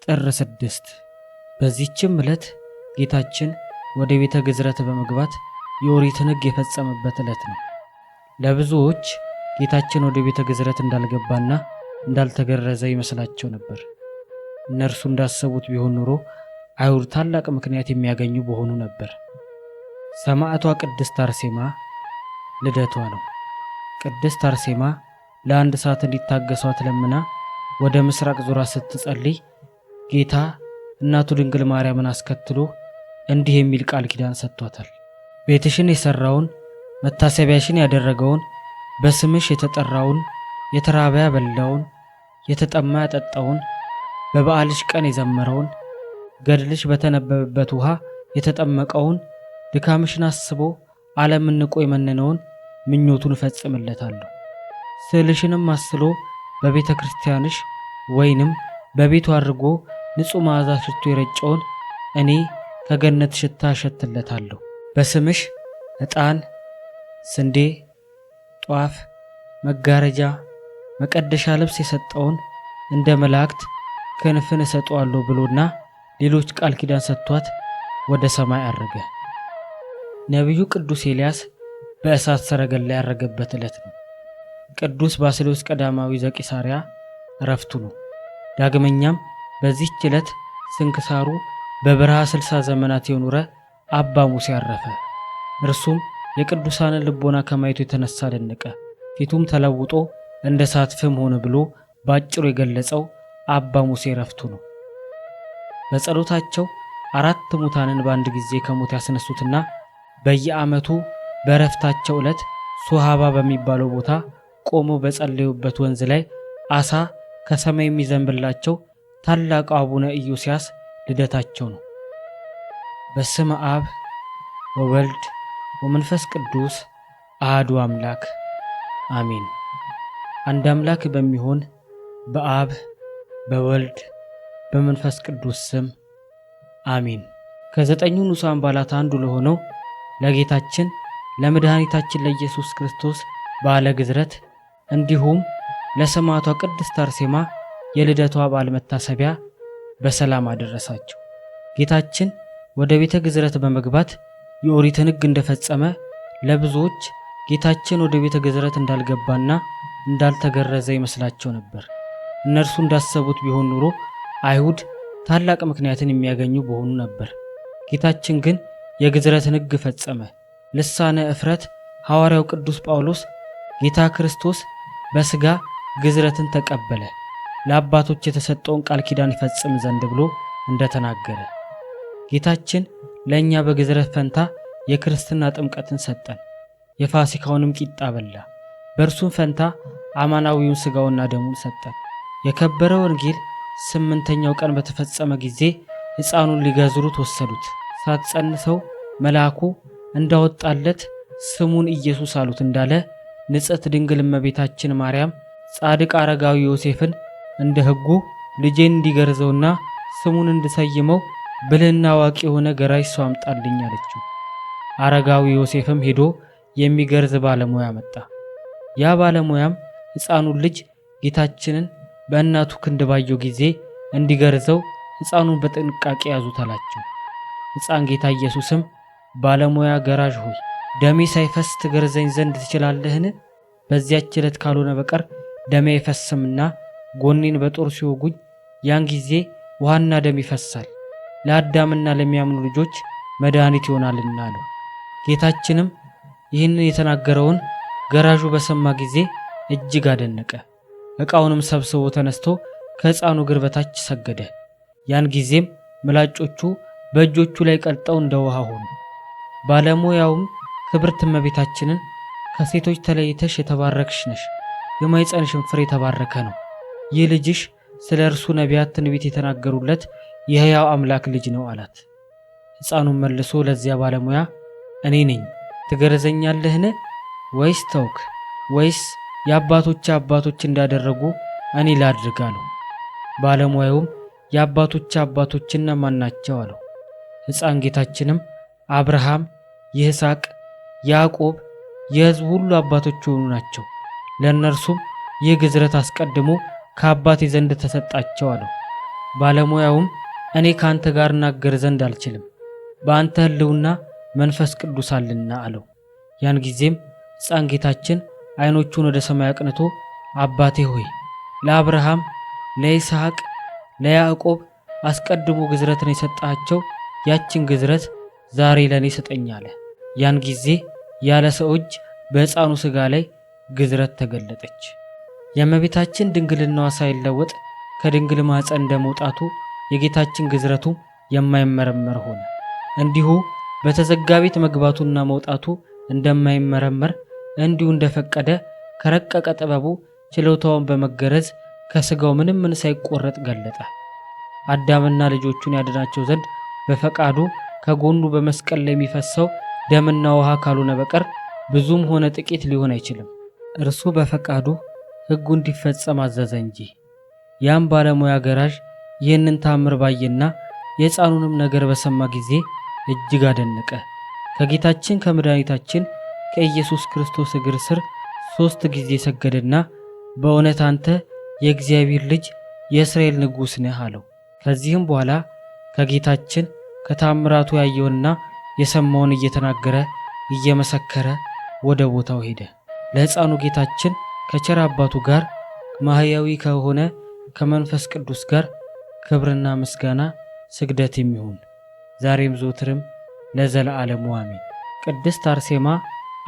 ጥር 6 በዚህችም ዕለት ጌታችን ወደ ቤተ ግዝረት በመግባት የኦሪትን ሕግ የፈጸመበት ዕለት ነው። ለብዙዎች ጌታችን ወደ ቤተ ግዝረት እንዳልገባና እንዳልተገረዘ ይመስላቸው ነበር። እነርሱ እንዳሰቡት ቢሆን ኖሮ አይሁድ ታላቅ ምክንያት የሚያገኙ በሆኑ ነበር። ሰማዕቷ ቅድስት አርሴማ ልደቷ ነው። ቅድስት አርሴማ ለአንድ ሰዓት እንዲታገሷት ለምና ወደ ምስራቅ ዙራ ስትጸልይ ጌታ እናቱ ድንግል ማርያምን አስከትሎ እንዲህ የሚል ቃል ኪዳን ሰጥቷታል። ቤትሽን የሰራውን መታሰቢያሽን ያደረገውን በስምሽ የተጠራውን የተራበ ያበላውን የተጠማ ያጠጣውን በበዓልሽ ቀን የዘመረውን ገድልሽ በተነበበበት ውሃ የተጠመቀውን ድካምሽን አስቦ ዓለምን ንቆ የመነነውን ምኞቱን እፈጽምለታለሁ። ስዕልሽንም አስሎ በቤተ ክርስቲያንሽ ወይንም በቤቱ አድርጎ ንጹሕ መዓዛ ሽቶ የረጨውን እኔ ከገነት ሽታ እሸትለታለሁ። በስምሽ ዕጣን፣ ስንዴ፣ ጧፍ፣ መጋረጃ፣ መቀደሻ ልብስ የሰጠውን እንደ መላእክት ክንፍን እሰጠዋለሁ ብሎና ሌሎች ቃል ኪዳን ሰጥቷት ወደ ሰማይ አረገ። ነቢዩ ቅዱስ ኤልያስ በእሳት ሰረገላ ያረገበት ዕለት ነው። ቅዱስ ባስልዮስ ቀዳማዊ ዘቂሳርያ ዕረፍቱ ነው። ዳግመኛም በዚህች ዕለት ስንክሳሩ በበረሃ 60 ዘመናት የኖረ አባ ሙሴ አረፈ። እርሱም የቅዱሳንን ልቦና ከማየቱ የተነሳ ደነቀ። ፊቱም ተለውጦ እንደ እሳት ፍም ሆነ ብሎ ባጭሩ የገለጸው አባ ሙሴ ዕረፍቱ ነው። በጸሎታቸው 4 ሙታንን በአንድ ጊዜ ከሞት ያስነሱትና በየዓመቱ በዕረፍታቸው ዕለት ሶሃባ በሚባለው ቦታ ቆመው በጸለዩበት ወንዝ ላይ አሳ ከሰማይ የሚዘንብላቸው ታላቁ አቡነ ኢዮስያስ ልደታቸው ነው። በስመ አብ ወወልድ ወመንፈስ ቅዱስ አሐዱ አምላክ አሜን። አንድ አምላክ በሚሆን በአብ በወልድ በመንፈስ ቅዱስ ስም አሜን። ከ9 ንዑሳን በዓላት አንዱ ለሆነው ለጌታችን ለመድኃኒታችን ለኢየሱስ ክርስቶስ በዓለ ግዝረት እንዲሁም ለሰማዕቷ ቅድስት አርሴማ የልደቷ በዓል መታሰቢያ በሰላም አደረሳቸው። ጌታችን ወደ ቤተ ግዝረት በመግባት የኦሪትን ሕግ እንደፈጸመ ለብዙዎች ጌታችን ወደ ቤተ ግዝረት እንዳልገባና እንዳልተገረዘ ይመስላቸው ነበር። እነርሱ እንዳሰቡት ቢሆን ኖሮ አይሁድ ታላቅ ምክንያትን የሚያገኙ በሆኑ ነበር። ጌታችን ግን የግዝረትን ሕግ ፈጸመ። ልሳነ እፍረት ሐዋርያው ቅዱስ ጳውሎስ ጌታ ክርስቶስ በሥጋ ግዝረትን ተቀበለ ለአባቶች የተሰጠውን ቃል ኪዳን ይፈጽም ዘንድ ብሎ እንደተናገረ ጌታችን ለእኛ በግዝረት ፈንታ የክርስትና ጥምቀትን ሰጠን። የፋሲካውንም ቂጣ በላ። በእርሱም ፈንታ አማናዊውን ሥጋውና ደሙን ሰጠን። የከበረ ወንጌል 8ኛው ቀን በተፈጸመ ጊዜ ሕፃኑን ሊገዝሩት ወሰዱት። ሳትጸንሰው መልአኩ እንዳወጣለት ስሙን ኢየሱስ አሉት እንዳለ ንጽሕት ድንግል እመቤታችን ማርያም ጻድቅ አረጋዊ ዮሴፍን እንደ ሕጉ ልጄን እንዲገርዘውና ስሙን እንድሰይመው ብልህና አዋቂ የሆነ ገራዥ ሰው አምጣልኝ አለችው። አረጋዊ ዮሴፍም ሄዶ የሚገርዝ ባለሙያ መጣ። ያ ባለሙያም ሕፃኑን ልጅ ጌታችንን በእናቱ ክንድ ባየው ጊዜ እንዲገርዘው ሕፃኑን በጥንቃቄ ያዙት አላቸው። ሕፃን ጌታ ኢየሱስም ባለሙያ ገራዥ ሆይ ደሜ ሳይፈስ ትገርዘኝ ዘንድ ትችላለህን? በዚያች ዕለት ካልሆነ በቀር ደሜ አይፈስምና ጎኔን በጦር ሲወጉኝ ያን ጊዜ ውሃና ደም ይፈሳል፣ ለአዳምና ለሚያምኑ ልጆች መድኃኒት ይሆናልና አለው። ጌታችንም ይህንን የተናገረውን ገራዡ በሰማ ጊዜ እጅግ አደነቀ። ዕቃውንም ሰብስቦ ተነስቶ ከሕፃኑ እግር በታች ሰገደ። ያን ጊዜም ምላጮቹ በእጆቹ ላይ ቀልጠው እንደ ውሃ ሆኑ። ባለሙያውም ክብርት እመቤታችንን ከሴቶች ተለይተሽ የተባረክሽ ነሽ፣ የማኅፀንሽም ፍሬ የተባረከ ነው። ይህ ልጅሽ ስለ እርሱ ነቢያት ትንቢት የተናገሩለት የሕያው አምላክ ልጅ ነው አላት። ሕፃኑም መልሶ ለዚያ ባለሙያ እኔ ነኝ፣ ትገርዘኛለህን? ወይስ ተውክ? ወይስ የአባቶች አባቶች እንዳደረጉ እኔ ላድርግ አለው። ባለሙያውም የአባቶች አባቶች እነማን ናቸው አለው። ሕፃን ጌታችንም አብርሃም፣ ይስሐቅ፣ ያዕቆብ የሕዝብ ሁሉ አባቶች የሆኑ ናቸው። ለእነርሱም ይህ ግዝረት አስቀድሞ ከአባቴ ዘንድ ተሰጣቸው አለው። ባለሙያውም እኔ ካንተ ጋር እናገር ዘንድ አልችልም፣ በአንተ ሕልውና መንፈስ ቅዱስ አለና አለው። ያን ጊዜም ሕፃን ጌታችን ዓይኖቹን ወደ ሰማይ አቅንቶ አባቴ ሆይ ለአብርሃም፣ ለይስሐቅ፣ ለያዕቆብ አስቀድሞ ግዝረትን የሰጣቸው ያችን ግዝረት ዛሬ ለኔ ስጠኝ አለ። ያን ጊዜ ያለ ሰው እጅ በሕፃኑ ሥጋ ላይ ግዝረት ተገለጠች። የእመቤታችን ድንግልናዋ ሳይለወጥ ከድንግል ማኅፀን እንደመውጣቱ የጌታችን ግዝረቱ የማይመረመር ሆነ። እንዲሁ በተዘጋ ቤት መግባቱና መውጣቱ እንደማይመረመር እንዲሁ እንደፈቀደ ከረቀቀ ጥበቡ ችሎታውን በመገረዝ ከሥጋው ምንም ሳይቆረጥ ገለጠ። አዳምና ልጆቹን ያድናቸው ዘንድ በፈቃዱ ከጎኑ በመስቀል ላይ የሚፈሰው ደምና ውሃ ካልሆነ በቀር ብዙም ሆነ ጥቂት ሊሆን አይችልም። እርሱ በፈቃዱ ሕጉ እንዲፈጸም አዘዘ እንጂ። ያም ባለሙያ ገራዥ ይህንን ታምር ባየና የሕፃኑንም ነገር በሰማ ጊዜ እጅግ አደነቀ። ከጌታችን ከመድኃኒታችን ከኢየሱስ ክርስቶስ እግር ስር 3 ጊዜ ሰገደና በእውነት አንተ የእግዚአብሔር ልጅ የእስራኤል ንጉሥ ነህ አለው። ከዚህም በኋላ ከጌታችን ከታምራቱ ያየውንና የሰማውን እየተናገረ እየመሰከረ ወደ ቦታው ሄደ። ለሕፃኑ ጌታችን ከቸር አባቱ ጋር ማህያዊ ከሆነ ከመንፈስ ቅዱስ ጋር ክብርና ምስጋና ስግደት የሚሆን ዛሬም ዘወትርም ለዘለዓለሙ አሜን። ቅድስት አርሴማ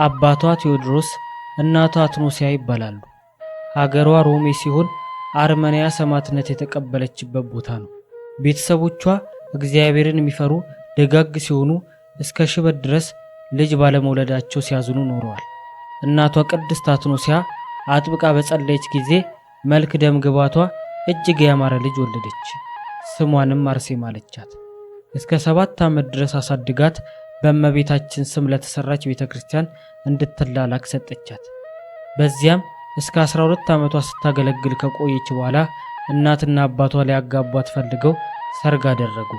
አባቷ ቴዎድሮስ እናቷ አትኖሲያ ይባላሉ። ሀገሯ ሮሜ ሲሆን አርመንያ ሰማዕትነት የተቀበለችበት ቦታ ነው። ቤተሰቦቿ እግዚአብሔርን የሚፈሩ ደጋግ ሲሆኑ እስከ ሽበት ድረስ ልጅ ባለመውለዳቸው ሲያዝኑ ኖረዋል። እናቷ ቅድስት አትኖሲያ አጥብቃ በጸለየች ጊዜ መልክ ደም ግባቷ እጅግ ያማረ ልጅ ወለደች። ስሟንም አርሴማ አለቻት። እስከ 7 ዓመት ድረስ አሳድጋት በእመቤታችን ስም ለተሰራች ቤተክርስቲያን እንድትላላክ ሰጠቻት። በዚያም እስከ 12 ዓመቷ ስታገለግል ከቆየች በኋላ እናትና አባቷ ሊያጋቧት ፈልገው ሰርግ አደረጉ።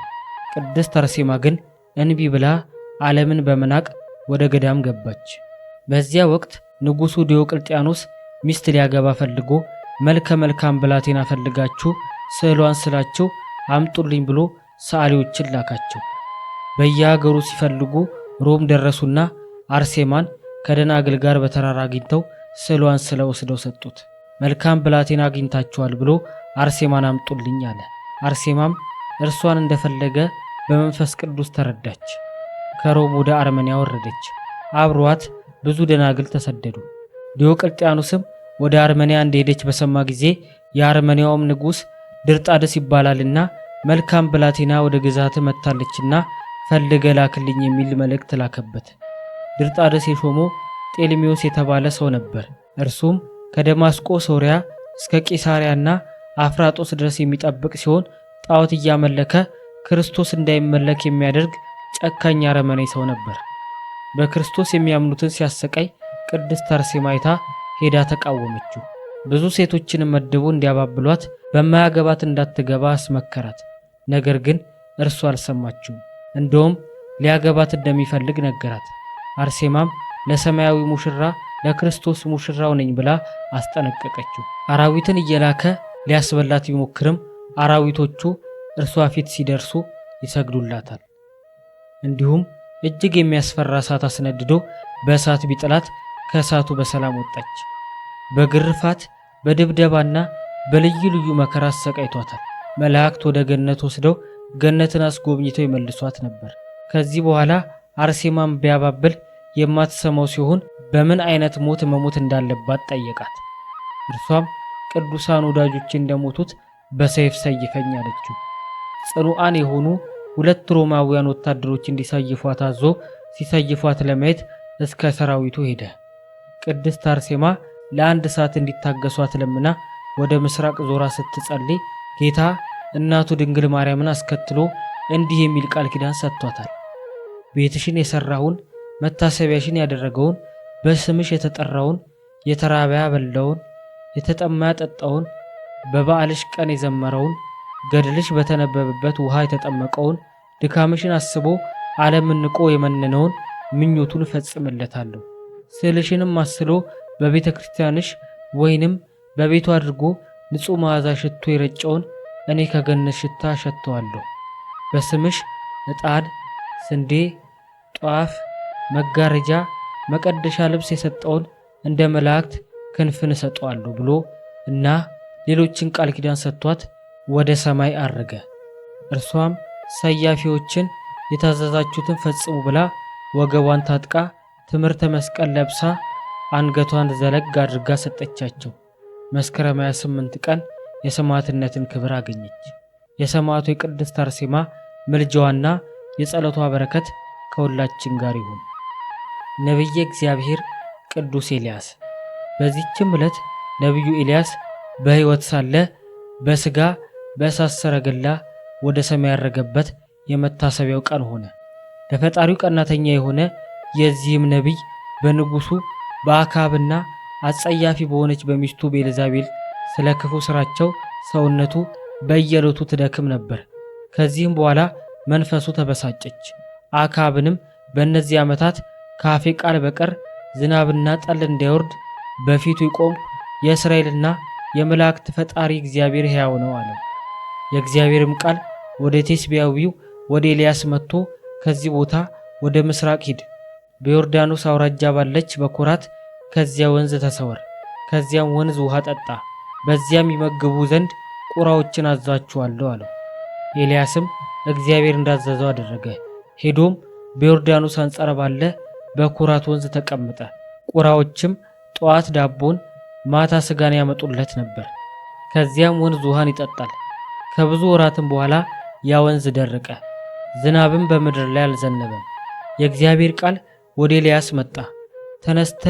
ቅድስት አርሴማ ግን እንቢ ብላ ዓለምን በመናቅ ወደ ገዳም ገባች። በዚያ ወቅት ንጉሡ ዲዮቅልጥያኖስ ሚስት ሊያገባ ፈልጎ መልከ መልካም ብላቴና ፈልጋችሁ ስዕሏን ስላችሁ አምጡልኝ ብሎ ሰዓሊዎችን ላካቸው። በየሀገሩ ሲፈልጉ ሮም ደረሱና አርሴማን ከደናግል ጋር በተራራ አግኝተው ስዕሏን ስለው ወስደው ሰጡት። መልካም ብላቴና አግኝታችኋል ብሎ አርሴማን አምጡልኝ አለ። አርሴማም እርሷን እንደፈለገ በመንፈስ ቅዱስ ተረዳች። ከሮም ወደ አርመንያ ወረደች። አብሯት ብዙ ደናግል ተሰደዱ። ዲዮቅልጥያኖስም ወደ አርመንያ እንደሄደች በሰማ ጊዜ የአርመንያውም ንጉሥ ድርጣድስ ይባላልና መልካም ብላቴና ወደ ግዛት መጥታለችና ፈልገ ላክልኝ የሚል መልእክት ላከበት። ድርጣድስ የሾመው ጤልሚዮስ የተባለ ሰው ነበር። እርሱም ከደማስቆ ሶርያ እስከ ቂሳሪያና አፍራጦስ ድረስ የሚጠብቅ ሲሆን ጣዖት እያመለከ ክርስቶስ እንዳይመለክ የሚያደርግ ጨካኝ አረመኔ ሰው ነበር። በክርስቶስ የሚያምኑትን ሲያሰቃይ ቅድስት አርሴማ አይታ ሄዳ ተቃወመችው። ብዙ ሴቶችን መድቦ እንዲያባብሏት በማያገባት እንዳትገባ አስመከራት። ነገር ግን እርሱ አልሰማችውም። እንደውም ሊያገባት እንደሚፈልግ ነገራት። አርሴማም ለሰማያዊ ሙሽራ ለክርስቶስ ሙሽራው ነኝ ብላ አስጠነቀቀችው። አራዊትን እየላከ ሊያስበላት ቢሞክርም አራዊቶቹ እርሷ ፊት ሲደርሱ ይሰግዱላታል። እንዲሁም እጅግ የሚያስፈራ እሳት አስነድዶ በእሳት ቢጥላት ከእሳቱ በሰላም ወጣች። በግርፋት በድብደባና በልዩ ልዩ መከራ አሰቃይቷታል። መላእክት ወደ ገነት ወስደው ገነትን አስጎብኝተው ይመልሷት ነበር። ከዚህ በኋላ አርሴማን ቢያባብል የማትሰማው ሲሆን በምን አይነት ሞት መሞት እንዳለባት ጠየቃት። እርሷም ቅዱሳን ወዳጆች እንደሞቱት በሰይፍ ሰይፈኝ አለችው። ጽኑዓን የሆኑ 2 ሮማውያን ወታደሮች እንዲሰይፏት አዞ ሲሰይፏት ለማየት እስከ ሰራዊቱ ሄደ። ቅድስት አርሴማ ለአንድ ሰዓት እንዲታገሷት ለምና ወደ ምስራቅ ዞራ ስትጸልይ ጌታ እናቱ ድንግል ማርያምን አስከትሎ እንዲህ የሚል ቃል ኪዳን ሰጥቷታል። ቤትሽን የሰራውን መታሰቢያሽን ያደረገውን በስምሽ የተጠራውን የተራበ ያበላውን የተጠማ ያጠጣውን በበዓልሽ ቀን የዘመረውን ገድልሽ በተነበበበት ውሃ የተጠመቀውን ድካምሽን አስቦ ዓለምን ንቆ የመነነውን ምኞቱን እፈጽምለታለሁ። ስዕልሽንም አስሎ በቤተ ክርስቲያንሽ ወይንም በቤቱ አድርጎ ንጹሕ መዓዛ ሽቶ የረጨውን እኔ ከገነት ሽታ እሸተዋለሁ። በስምሽ ዕጣን፣ ስንዴ፣ ጧፍ፣ መጋረጃ፣ መቀደሻ ልብስ የሰጠውን እንደ መላእክት ክንፍን እሰጠዋለሁ ብሎ እና ሌሎችን ቃል ኪዳን ሰጥቷት ወደ ሰማይ አረገ። እርሷም ሰያፊዎችን የታዘዛችሁትን ፈጽሙ ብላ ወገቧን ታጥቃ ትምህርተ መስቀል ለብሳ አንገቷን ዘለግ አድርጋ ሰጠቻቸው። መስከረም 28 ቀን የሰማዕትነትን ክብር አገኘች። የሰማዕቱ የቅድስት አርሴማ ምልጃዋና የጸሎቷ በረከት ከሁላችን ጋር ይሁን። ነቢየ እግዚአብሔር ቅዱስ ኤልያስ። በዚህችም ዕለት ነቢዩ ኤልያስ በሕይወት ሳለ በሥጋ በእሳት ሰረገላ ወደ ሰማይ ያረገበት የመታሰቢያው ቀን ሆነ። ለፈጣሪው ቀናተኛ የሆነ የዚህም ነቢይ በንጉሡ በአክዓብና አጸያፊ በሆነች በሚስቱ በኤልዛቤል ስለ ክፉ ሥራቸው ሰውነቱ በየዕለቱ ትደክም ነበር። ከዚህም በኋላ መንፈሱ ተበሳጨች። አክዓብንም በእነዚህ ዓመታት ከአፌ ቃል በቀር ዝናብና ጠል እንዳይወርድ በፊቱ የቆምኩ የእስራኤልና የመላእክት ፈጣሪ እግዚአብሔር ሕያው ነው አለው። የእግዚአብሔርም ቃል ወደ ቴስብያዊው ወደ ኤልያስ መጥቶ ከዚህ ቦታ ወደ ምስራቅ ሂድ፣ በዮርዳኖስ አውራጃ ባለች በኮራት ከዚያ ወንዝ ተሰወር፣ ከዚያም ወንዝ ውሃ ጠጣ፣ በዚያም ይመግቡ ዘንድ ቁራዎችን አዛችኋለሁ አለው። ኤልያስም እግዚአብሔር እንዳዘዘው አደረገ። ሄዶም በዮርዳኖስ አንጻር ባለ በኮራት ወንዝ ተቀመጠ። ቁራዎችም ጠዋት ዳቦን ማታ ስጋን ያመጡለት ነበር። ከዚያም ወንዝ ውሃን ይጠጣል። ከብዙ ወራትም በኋላ ያ ወንዝ ደረቀ፣ ዝናብም በምድር ላይ አልዘነበም። የእግዚአብሔር ቃል ወደ ኤልያስ መጣ። ተነስተ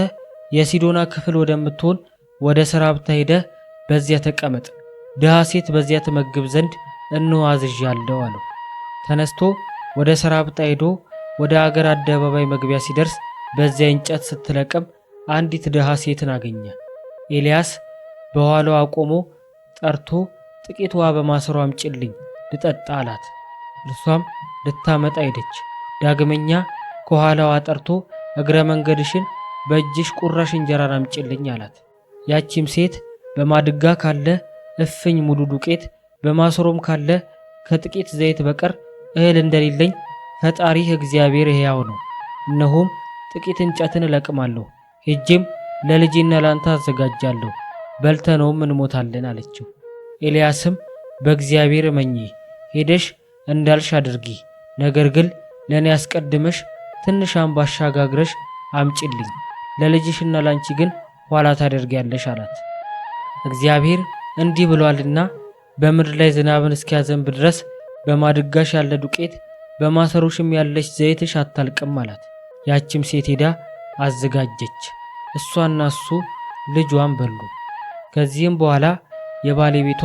የሲዶና ክፍል ወደምትሆን ወደ ሰራፕታ ሄደህ በዚያ ተቀመጥ፣ ድሃ ሴት በዚያ ትመግብ ዘንድ እነሆ አዝዣለሁ አለው። ተነስቶ ወደ ሰራፕታ ሄዶ ወደ አገር አደባባይ መግቢያ ሲደርስ በዚያ እንጨት ስትለቅም አንዲት ድሃ ሴትን አገኘ። ኤልያስ በኋላዋ አቆሞ ጠርቶ ጥቂት ውሃ በማሰሮ አምጪልኝ ልጠጣ አላት። እርሷም ልታመጣ ሄደች። ዳግመኛ ከኋላዋ ጠርቶ እግረ መንገድሽን በእጅሽ ቁራሽ እንጀራን አምጪልኝ አላት። ያቺም ሴት በማድጋ ካለ እፍኝ ሙሉ ዱቄት በማሰሮም ካለ ከጥቂት ዘይት በቀር እህል እንደሌለኝ ፈጣሪህ እግዚአብሔር ሕያው ነው። እነሆም ጥቂት እንጨትን እለቅማለሁ፣ ሄጄም ለልጄና ላንተ አዘጋጃለሁ፣ በልተነውም እንሞታለን አለችው። ኤልያስም በእግዚአብሔር እመኚ፣ ሄደሽ እንዳልሽ አድርጊ፣ ነገር ግን ለእኔ አስቀድመሽ ትንሽ አምባሻ ጋግረሽ አምጪልኝ፣ ለልጅሽና ላንቺ ግን ኋላ ታደርጊያለሽ አላት። እግዚአብሔር እንዲህ ብሏልና በምድር ላይ ዝናብን እስኪያዘንብ ድረስ በማድጋሽ ያለ ዱቄት በማሰሮሽም ያለች ዘይትሽ አታልቅም አላት። ያችም ሴት ሄዳ አዘጋጀች። እሷና እሱ ልጇን በሉ። ከዚህም በኋላ የባለቤቷ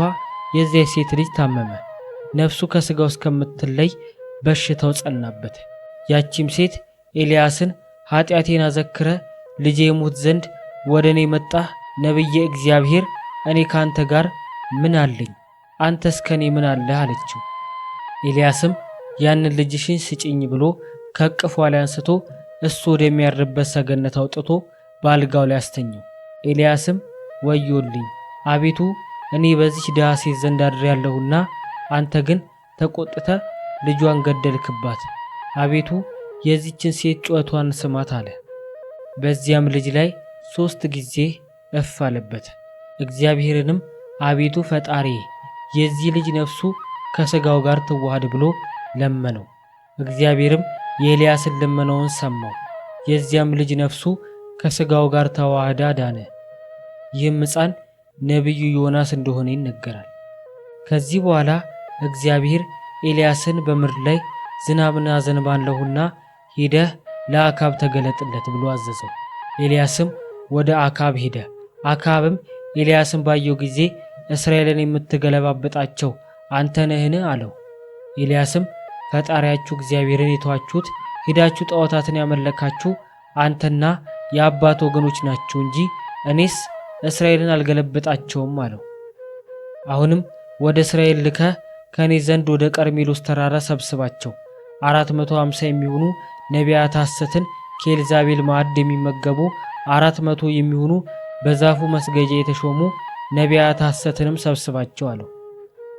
የዚያ ሴት ልጅ ታመመ። ነፍሱ ከሥጋው እስከምትለይ በሽታው ጸናበት። ያቺም ሴት ኤልያስን ኃጢአቴን አዘክረ ልጄ ይሙት ዘንድ ወደ እኔ መጣህ? ነቢየ እግዚአብሔር እኔ ካንተ ጋር ምን አለኝ? አንተስ ከኔ ምን አለህ? አለችው። ኤልያስም ያንን ልጅሽን ስጭኝ ብሎ ከቅፏ ላይ አንስቶ እሱ ወደሚያርበት ሰገነት አውጥቶ በአልጋው ላይ አስተኛው። ኤልያስም ወዮልኝ አቤቱ፣ እኔ በዚች ድሃ ሴት ዘንድ አድሬያለሁና አንተ ግን ተቆጥተ ልጇን ገደልክባት። አቤቱ የዚችን ሴት ጩኸቷን ስማት አለ። በዚያም ልጅ ላይ 3 ጊዜ እፍ አለበት። እግዚአብሔርንም አቤቱ ፈጣሪ የዚህ ልጅ ነፍሱ ከሥጋው ጋር ትዋሃድ ብሎ ለመነው። እግዚአብሔርም የኤልያስን ልመናውን ሰማው። የዚያም ልጅ ነፍሱ ከሥጋው ጋር ተዋህዳ ዳነ። ይህም ሕፃን ነቢዩ ዮናስ እንደሆነ ይነገራል። ከዚህ በኋላ እግዚአብሔር ኤልያስን በምድር ላይ ዝናብን አዘንባለሁና ሄደህ ለአክዓብ ተገለጥለት ብሎ አዘዘው። ኤልያስም ወደ አክዓብ ሄደ። አክዓብም ኤልያስን ባየው ጊዜ እስራኤልን የምትገለባበጣቸው አንተ ነህን? አለው። ኤልያስም ፈጣሪያችሁ እግዚአብሔርን የተዋችሁት ሄዳችሁ ጣዖታትን ያመለካችሁ አንተና የአባት ወገኖች ናችሁ እንጂ እኔስ እስራኤልን አልገለበጣቸውም አለው። አሁንም ወደ እስራኤል ልከህ ከኔ ዘንድ ወደ ቀርሜሎስ ተራራ ሰብስባቸው 450 የሚሆኑ ነቢያት ሐሰትን ከኤልዛቤል ማዕድ የሚመገቡ 400 የሚሆኑ በዛፉ መስገጃ የተሾሙ ነቢያት ሐሰትንም ሰብስባቸው አለው።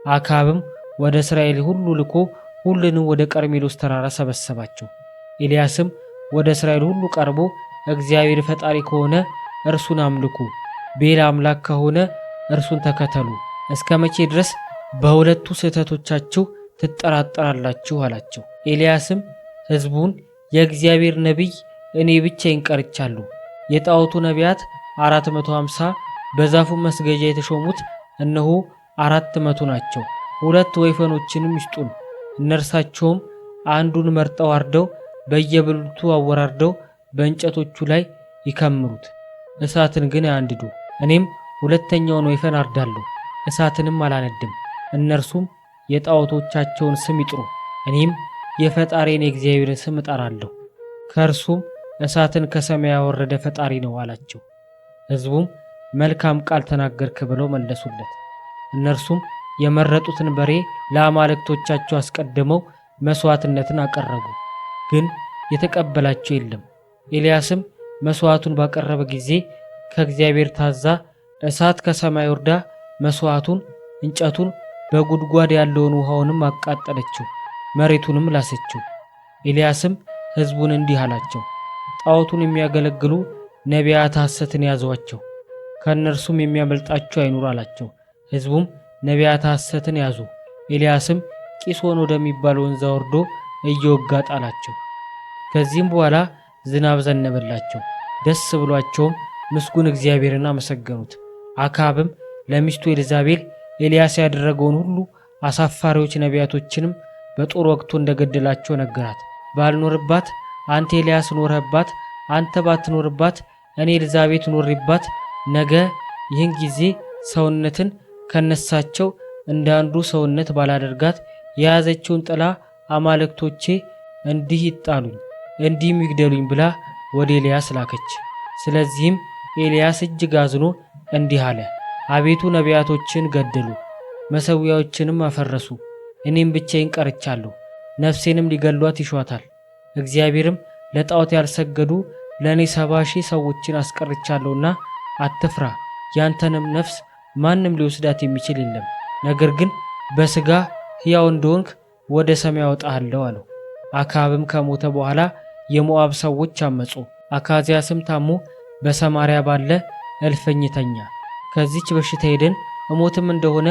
አክዓብም ወደ እስራኤል ሁሉ ልኮ ሁሉንም ወደ ቀርሜሎስ ተራራ ሰበሰባቸው። ኤልያስም ወደ እስራኤል ሁሉ ቀርቦ እግዚአብሔር ፈጣሪ ከሆነ እርሱን አምልኩ፣ ቤል አምላክ ከሆነ እርሱን ተከተሉ፣ እስከ መቼ ድረስ በሁለቱ ስህተቶቻችሁ ትጠራጠራላችሁ? አላቸው። ኤልያስም ሕዝቡን የእግዚአብሔር ነቢይ እኔ ብቻዬን ቀርቻለሁ፣ የጣዖቱ ነቢያት 450 በዛፉ መስገጃ የተሾሙት እነሆ 400 ናቸው። 2 ወይፈኖችንም ይስጡን፣ እነርሳቸውም አንዱን መርጠው አርደው በየብልቱ አወራርደው በእንጨቶቹ ላይ ይከምሩት፣ እሳትን ግን አያንድዱ። እኔም ሁለተኛውን ወይፈን አርዳለሁ፣ እሳትንም አላነድም። እነርሱም የጣዖቶቻቸውን ስም ይጥሩ፣ እኔም የፈጣሪን የእግዚአብሔርን ስም እጠራለሁ፣ ከእርሱም እሳትን ከሰማይ ያወረደ ፈጣሪ ነው አላቸው። ሕዝቡም መልካም ቃል ተናገርክ ብለው መለሱለት። እነርሱም የመረጡትን በሬ ለአማልክቶቻቸው አስቀድመው መስዋዕትነትን አቀረቡ፣ ግን የተቀበላቸው የለም። ኤልያስም መስዋዕቱን ባቀረበ ጊዜ ከእግዚአብሔር ታዛ እሳት ከሰማይ ወርዳ መስዋዕቱን፣ እንጨቱን፣ በጉድጓድ ያለውን ውሃውንም አቃጠለችው፣ መሬቱንም ላሰችው። ኤልያስም ሕዝቡን እንዲህ አላቸው፣ ጣዖቱን የሚያገለግሉ ነቢያት ሐሰትን ያዟቸው፣ ከእነርሱም የሚያመልጣቸው አይኑር አላቸው። ሕዝቡም ነቢያት ሐሰትን ያዙ። ኤልያስም ቂሶን ወደሚባል ወንዝ ወርዶ እየወጋ ጣላቸው። ከዚህም በኋላ ዝናብ ዘነበላቸው፣ ደስ ብሏቸውም ምስጉን እግዚአብሔርን አመሰገኑት። አክዓብም ለሚስቱ ኤልዛቤል ኤልያስ ያደረገውን ሁሉ አሳፋሪዎች ነቢያቶችንም በጦር ወቅቶ እንደገደላቸው ነገራት። ባልኖርባት አንተ ኤልያስ ኖረባት፣ አንተ ባትኖርባት እኔ ኤልዛቤት ኖሬባት፣ ነገ ይህን ጊዜ ሰውነትን ከነሳቸው እንዳንዱ ሰውነት ባላደርጋት የያዘችውን ጥላ አማልክቶቼ እንዲህ ይጣሉኝ እንዲህም ይግደሉኝ ብላ ወደ ኤልያስ ላከች። ስለዚህም ኤልያስ እጅግ አዝኖ እንዲህ አለ፣ አቤቱ ነቢያቶችን ገደሉ፣ መሠዊያዎችንም አፈረሱ፣ እኔም ብቻዬን ቀርቻለሁ። ነፍሴንም ሊገሏት ይሿታል። እግዚአብሔርም ለጣዖት ያልሰገዱ ለእኔ 70,000 ሰዎችን አስቀርቻለሁና አትፍራ፣ ያንተንም ነፍስ ማንም ሊወስዳት የሚችል የለም። ነገር ግን በሥጋ ሕያው እንደሆንክ ወደ ሰማይ አወጣሃለሁ አለው። አክዓብም ከሞተ በኋላ የሞዓብ ሰዎች አመጹ። አካዝያስም ታሞ በሰማርያ ባለ እልፍኝ ተኛ። ከዚች በሽታ ሄደን እሞትም እንደሆነ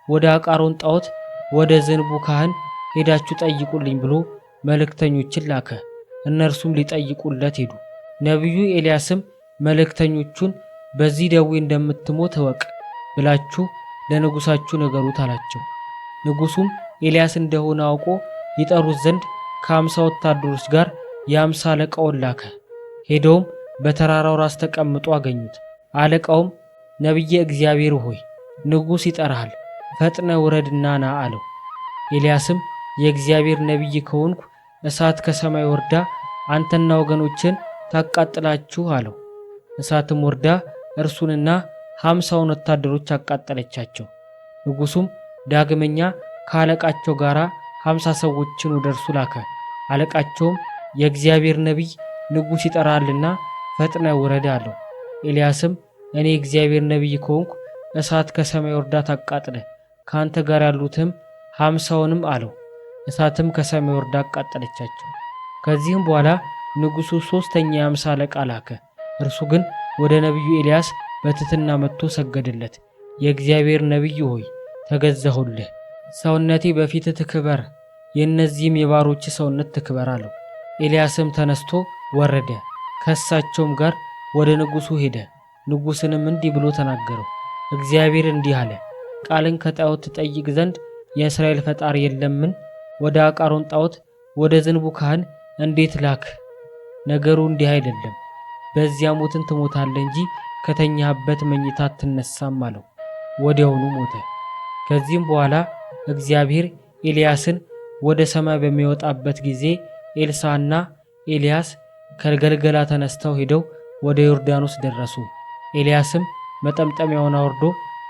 ወደ አቃሮን ጣዖት ወደ ዝንቡ ካህን ሄዳችሁ ጠይቁልኝ ብሎ መልእክተኞችን ላከ። እነርሱም ሊጠይቁለት ሄዱ። ነቢዩ ኤልያስም መልእክተኞቹን በዚህ ደዌ እንደምትሞት እወቅ ብላችሁ ለንጉሳችሁ ንገሩት አላቸው። ንጉሱም ኤልያስ እንደሆነ አውቆ ይጠሩት ዘንድ ከ50 ወታደሮች ጋር የ50 አለቃውን ላከ። ሄደውም በተራራው ራስ ተቀምጦ አገኙት። አለቃውም ነቢየ እግዚአብሔር ሆይ ንጉሥ ይጠራሃል፣ ፈጥነ ውረድና ና አለው። ኤልያስም የእግዚአብሔር ነቢይ ከሆንኩ እሳት ከሰማይ ወርዳ አንተና ወገኖችን ታቃጥላችሁ አለው። እሳትም ወርዳ እርሱንና 50ውን ወታደሮች አቃጠለቻቸው። ንጉሱም ዳግመኛ ከአለቃቸው ጋር 50 ሰዎችን ወደ እርሱ ላከ። አለቃቸውም የእግዚአብሔር ነቢይ ንጉሥ ይጠራልና ፈጥነ ውረድ አለው። ኤልያስም እኔ እግዚአብሔር ነቢይ ከሆንኩ እሳት ከሰማይ ወርዳ ታቃጥለ፣ ከአንተ ጋር ያሉትም 50ውንም አለው። እሳትም ከሰማይ ወርዳ አቃጠለቻቸው። ከዚህም በኋላ ንጉሡ 3ኛ የ50 አለቃ ላከ። እርሱ ግን ወደ ነቢዩ ኤልያስ በትሕትና መጥቶ ሰገደለት። የእግዚአብሔር ነቢይ ሆይ ተገዛሁልህ፣ ሰውነቴ በፊትህ ትክበር፣ የእነዚህም የባሮች ሰውነት ትክበር አለው። ኤልያስም ተነስቶ ወረደ፣ ከእሳቸውም ጋር ወደ ንጉሡ ሄደ። ንጉሥንም እንዲህ ብሎ ተናገረው፣ እግዚአብሔር እንዲህ አለ፣ ቃልን ከጣዖት ትጠይቅ ዘንድ የእስራኤል ፈጣሪ የለምን? ወደ አቃሮን ጣዖት ወደ ዝንቡ ካህን እንዴት ላክ? ነገሩ እንዲህ አይደለም፣ በዚያ ሞትን ትሞታለህ እንጂ ከተኛህበት መኝታ አትነሳም አለው። ወዲያውኑ ሞተ። ከዚህም በኋላ እግዚአብሔር ኤልያስን ወደ ሰማይ በሚወጣበት ጊዜ ኤልሳዕና ኤልያስ ከገልገላ ተነስተው ሄደው ወደ ዮርዳኖስ ደረሱ። ኤልያስም መጠምጠሚያውን አውርዶ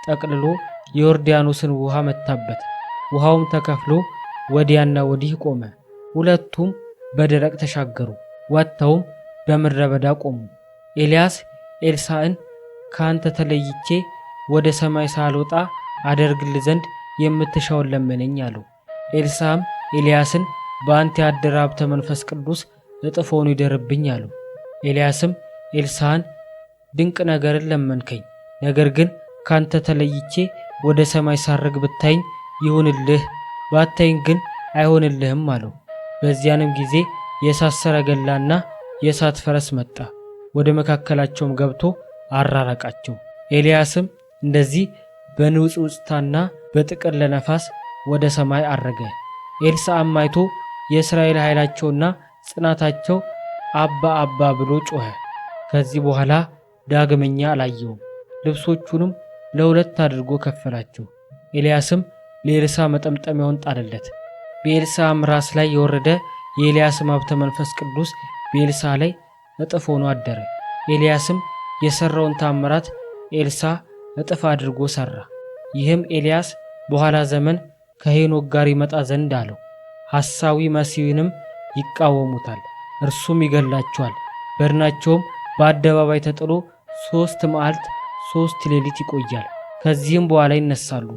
ጠቅልሎ የዮርዳኖስን ውሃ መታበት። ውሃውም ተከፍሎ ወዲያና ወዲህ ቆመ። ሁለቱም በደረቅ ተሻገሩ። ወጥተውም በምድረ በዳ ቆሙ። ኤልያስ ኤልሳዕን ካንተ ተለይቼ ወደ ሰማይ ሳልወጣ አደርግል ዘንድ የምትሻውን ለምነኝ አለው። ኤልሳዕም ኤልያስን በአንተ ያደረ ሀብተ መንፈስ ቅዱስ እጥፍ ሆኖ ይደርብኝ አለው። ኤልያስም ኤልሳዕን ድንቅ ነገርን ለመንከኝ፣ ነገር ግን ካንተ ተለይቼ ወደ ሰማይ ሳርግ ብታይኝ ይሁንልህ፣ ባታይኝ ግን አይሆንልህም አለው። በዚያንም ጊዜ የእሳት ሰረገላና የእሳት ፈረስ መጣ፣ ወደ መካከላቸውም ገብቶ አራራቃቸው። ኤልያስም እንደዚህ በንውጽውጽታና በጥቅል ነፋስ ወደ ሰማይ አረገ። ኤልሳዕም አይቶ የእስራኤል ኃይላቸውና ጽናታቸው አባ አባ ብሎ ጮኸ። ከዚህ በኋላ ዳግመኛ አላየውም። ልብሶቹንም ለሁለት አድርጎ ከፈላቸው። ኤልያስም ለኤልሳዕ መጠምጠሚያውን ጣለለት። በኤልሳዕም ራስ ላይ የወረደ የኤልያስም ሀብተ መንፈስ ቅዱስ በኤልሳዕ ላይ እጥፍ ሆኖ አደረ። ኤልያስም የሰራውን ታምራት ኤልሳዕ እጥፍ አድርጎ ሰራ። ይህም ኤልያስ በኋላ ዘመን ከሄኖክ ጋር ይመጣ ዘንድ አለው። ሐሳዊ መሲሕንም ይቃወሙታል፣ እርሱም ይገላቸዋል። በድናቸውም በአደባባይ ተጥሎ 3 መዓልት 3 ሌሊት ይቆያል። ከዚህም በኋላ ይነሳሉ፣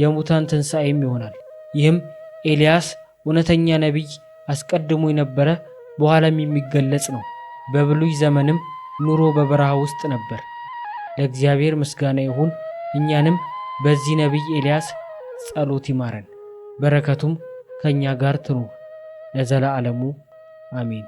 የሙታን ትንሣኤም ይሆናል። ይህም ኤልያስ እውነተኛ ነቢይ አስቀድሞ የነበረ በኋላም የሚገለጽ ነው። በብሉይ ዘመንም ኑሮ በበረሃ ውስጥ ነበር። ለእግዚአብሔር ምስጋና ይሁን። እኛንም በዚህ ነቢይ ኤልያስ ጸሎት ይማረን፣ በረከቱም ከእኛ ጋር ትኑር ለዘላለሙ አሜን።